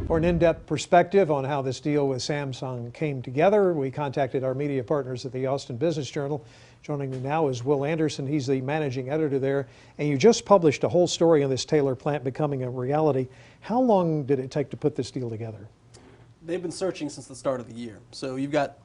For an in-depth perspective on how this deal with Samsung came together, we contacted our media partners at the Austin Business Journal. Joining me now is Will Anderson. He's the managing editor there. And you just published a whole story on this Taylor plant becoming a reality. How long did it take to put this deal together? They've been searching since the start of the year. So you've got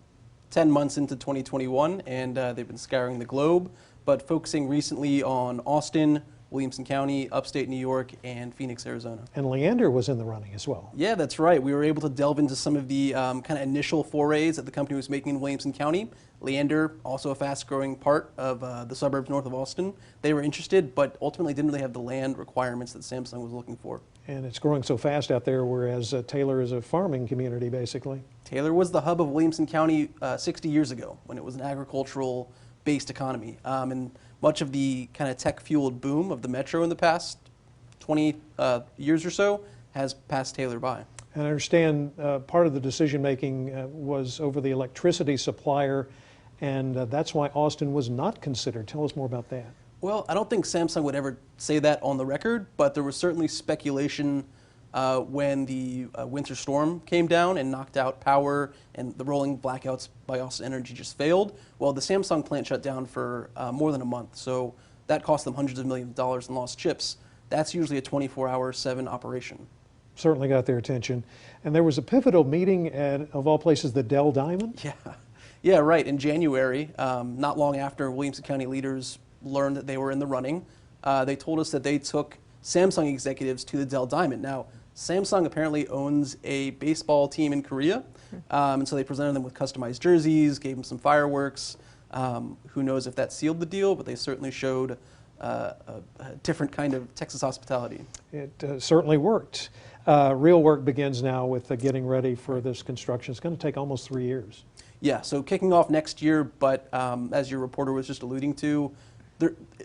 10 months into 2021, and they've been scouring the globe, but focusing recently on Austin, Williamson County, upstate New York, and Phoenix, Arizona. And Leander was in the running as well. Yeah, that's right. We were able to delve into some of the kind of initial forays that the company was making in Williamson County. Leander, also a fast-growing part of the suburbs north of Austin. They were interested, but ultimately didn't really have the land requirements that Samsung was looking for. And it's growing so fast out there, whereas Taylor is a farming community, basically. Taylor was the hub of Williamson County 60 years ago, when it was an agricultural-based economy. And much of the kind of tech-fueled boom of the metro in the past 20 years or so has passed Taylor by. And I understand part of the decision-making was over the electricity supplier, and that's why Austin was not considered. Tell us more about that. Well, I don't think Samsung would ever say that on the record, but there was certainly speculation when the winter storm came down and knocked out power and the rolling blackouts by Austin Energy just failed. Well, the Samsung plant shut down for more than a month, so that cost them hundreds of millions of dollars in lost chips. That's usually a 24-hour/7 operation. Certainly got their attention. And there was a pivotal meeting at, of all places, the Dell Diamond? Yeah, right. In January, not long after Williamson County leaders learned that they were in the running, they told us that they took Samsung executives to the Dell Diamond. Now, Samsung apparently owns a baseball team in Korea, and so they presented them with customized jerseys, gave them some fireworks. Who knows if that sealed the deal, but they certainly showed a different kind of Texas hospitality. It certainly worked. Real work begins now with getting ready for this construction. It's going to take almost 3 years. Yeah, so kicking off next year, but as your reporter was just alluding to,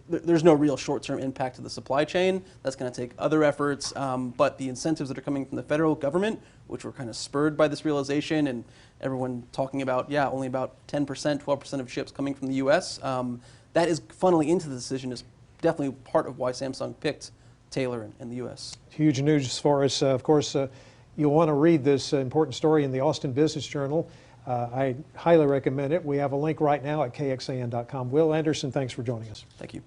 there's no real short-term impact to the supply chain. That's going to take other efforts, but the incentives that are coming from the federal government, which were kind of spurred by this realization, and everyone talking about, only about 10%, 12% of chips coming from the U.S., that is funneling into the decision is definitely part of why Samsung picked Taylor in the U.S. Huge news for us. Of course, you'll want to read this important story in the Austin Business Journal. I highly recommend it. We have a link right now at kxan.com. Will Anderson, thanks for joining us. Thank you.